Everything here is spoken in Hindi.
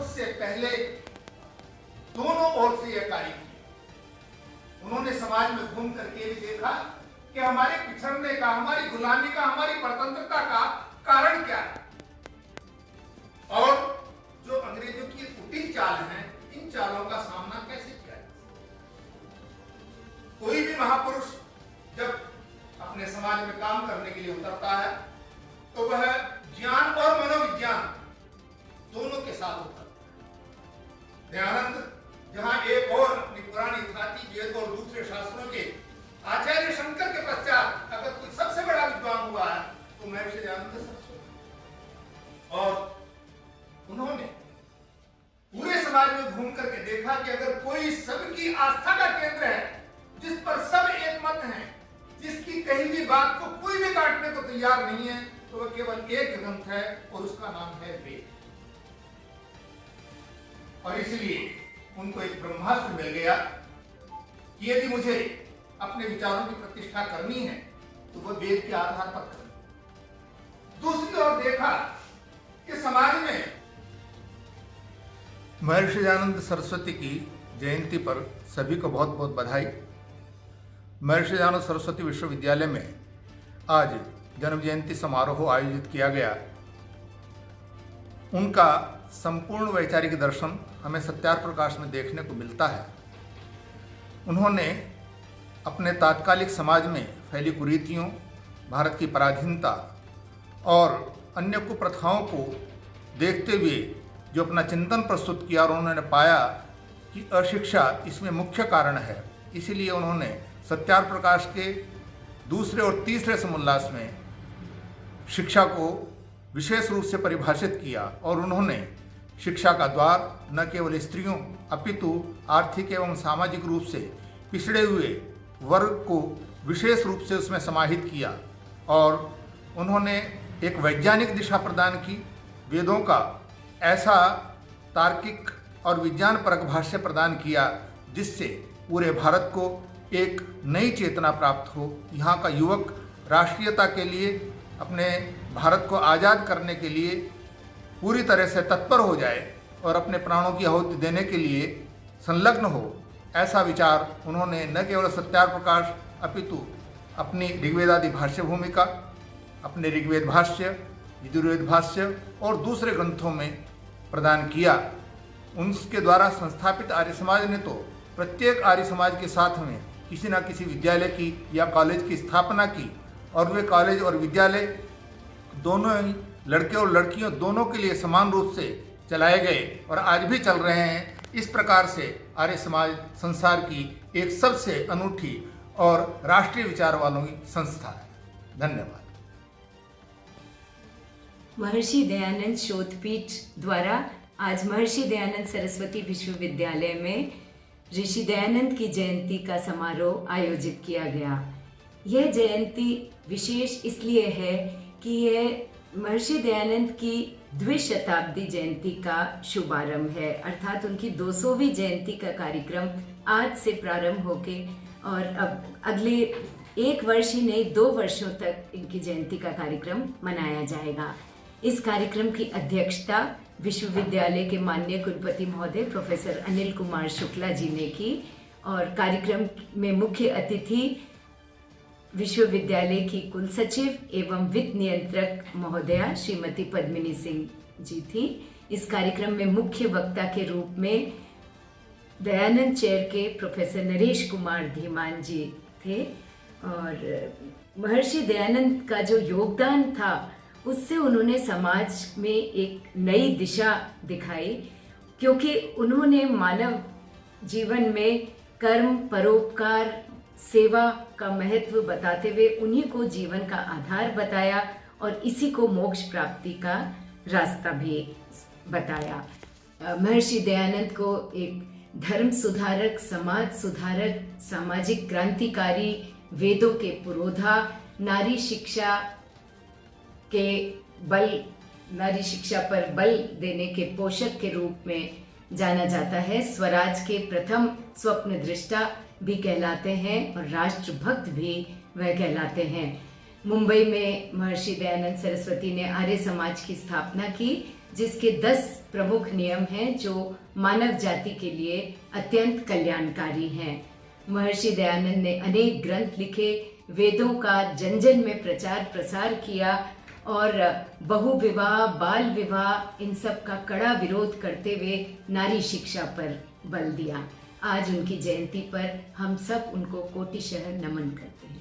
सबसे पहले दोनों ओर से यह कार्य किया। उन्होंने समाज में घूम करके भी देखा कि हमारे पिछड़ने का, हमारी गुलामी का, हमारी परतंत्रता का कारण क्या है, और जो अंग्रेजों की कुटिल चाल है, इन चालों का सामना कैसे किया जाए। कोई भी महापुरुष जब अपने समाज में काम करने के लिए उतरता है तो वह ज्ञान और मनोविज्ञान दोनों के साथ उतरता है। दयानंद जहां एक और अपनी पुरानी धाती वेद और दूसरे शास्त्रों के आचार्य शंकर के पश्चात अगर कोई सबसे बड़ा विद्वान हुआ है तो महर्षि दयानंद सरस्वती। और उन्होंने पूरे समाज में घूम करके देखा कि अगर कोई सबकी आस्था का केंद्र है, जिस पर सब एक मत हैं, जिसकी कही भी बात को कोई भी काटने को तैयार नहीं है, तो वह केवल एक ग्रंथ है और उसका नाम है वेद। और इसलिए उनको एक ब्रह्मास्त्र मिल गया कि यदि मुझे अपने विचारों की प्रतिष्ठा करनी है तो वह वेद के आधार पर करनी। दूसरी ओर देखा कि समाज में महर्षि दयानंद सरस्वती की जयंती पर सभी को बहुत बहुत बधाई। महर्षि दयानंद सरस्वती विश्वविद्यालय में आज जन्म जयंती समारोह आयोजित किया गया। उनका संपूर्ण वैचारिक दर्शन हमें सत्यार प्रकाश में देखने को मिलता है। उन्होंने अपने तात्कालिक समाज में फैली कुरीतियों, भारत की पराधीनता और अन्य कुप्रथाओं को देखते हुए जो अपना चिंतन प्रस्तुत किया और उन्होंने पाया कि अशिक्षा इसमें मुख्य कारण है। इसीलिए उन्होंने सत्यार प्रकाश के दूसरे और तीसरे समुल्लास में शिक्षा को विशेष रूप से परिभाषित किया और उन्होंने शिक्षा का द्वार न केवल स्त्रियों अपितु आर्थिक एवं सामाजिक रूप से पिछड़े हुए वर्ग को विशेष रूप से उसमें समाहित किया। और उन्होंने एक वैज्ञानिक दिशा प्रदान की, वेदों का ऐसा तार्किक और विज्ञान परक भाष्य प्रदान किया जिससे पूरे भारत को एक नई चेतना प्राप्त हो। यहाँ का युवक राष्ट्रीयता के लिए, अपने भारत को आज़ाद करने के लिए पूरी तरह से तत्पर हो जाए और अपने प्राणों की आहुति देने के लिए संलग्न हो। ऐसा विचार उन्होंने न केवल सत्यार प्रकाश अपितु अपनी ऋग्वेदादि भाष्य भूमिका, अपने ऋग्वेद भाष्य, यजुर्वेद भाष्य और दूसरे ग्रंथों में प्रदान किया। उनके द्वारा संस्थापित आर्य समाज ने तो प्रत्येक आर्य समाज के साथ में किसी न किसी विद्यालय की या कॉलेज की स्थापना की, और वे कॉलेज और विद्यालय दोनों ही लड़के और लड़कियों दोनों के लिए समान रूप से चलाए गए और आज भी चल रहे हैं। इस प्रकार से आर्य समाज संसार की एक सबसे अनूठी और राष्ट्रीय विचार वालों की संस्था है। धन्यवाद। महर्षि दयानंद शोधपीठ द्वारा आज महर्षि दयानंद सरस्वती विश्वविद्यालय में ऋषि दयानंद की जयंती का समारोह आयोजित किया गया। यह जयंती विशेष इसलिए है कि यह महर्षि दयानंद की द्विशताब्दी जयंती का शुभारंभ है, अर्थात उनकी 200वीं जयंती का कार्यक्रम आज से प्रारंभ होके और अब अगले 1 वर्ष ही नहीं 2 वर्षों तक इनकी जयंती का कार्यक्रम मनाया जाएगा। इस कार्यक्रम की अध्यक्षता विश्वविद्यालय के माननीय कुलपति महोदय प्रोफेसर अनिल कुमार शुक्ला जी ने की और कार्यक्रम में मुख्य अतिथि विश्वविद्यालय की कुलसचिव एवं वित्त नियंत्रक महोदया श्रीमती पद्मिनी सिंह जी थी। इस कार्यक्रम में मुख्य वक्ता के रूप में दयानंद चेयर के प्रोफेसर नरेश कुमार धीमान जी थे और महर्षि दयानंद का जो योगदान था उससे उन्होंने समाज में एक नई दिशा दिखाई, क्योंकि उन्होंने मानव जीवन में कर्म, परोपकार, सेवा का महत्व बताते हुए उन्हीं को जीवन का आधार बताया और इसी को मोक्ष प्राप्ति का रास्ता भी बताया। महर्षि दयानंद को एक धर्म सुधारक, समाज सुधारक, सामाजिक क्रांतिकारी, वेदों के पुरोधा, नारी शिक्षा पर बल देने के पोषक के रूप में जाना जाता है। स्वराज के प्रथम स्वप्न दृष्टा भी कहलाते हैं और राष्ट्रभक्त भी वह कहलाते हैं। मुंबई में महर्षि दयानंद सरस्वती ने आर्य समाज की स्थापना की जिसके 10 प्रमुख नियम हैं जो मानव जाति के लिए अत्यंत कल्याणकारी हैं। महर्षि दयानंद ने अनेक ग्रंथ लिखे, वेदों का जन जन में प्रचार प्रसार किया और बहुविवाह, बाल विवाह, इन सब का कड़ा विरोध करते हुए नारी शिक्षा पर बल दिया। आज उनकी जयंती पर हम सब उनको कोटिशः नमन करते हैं।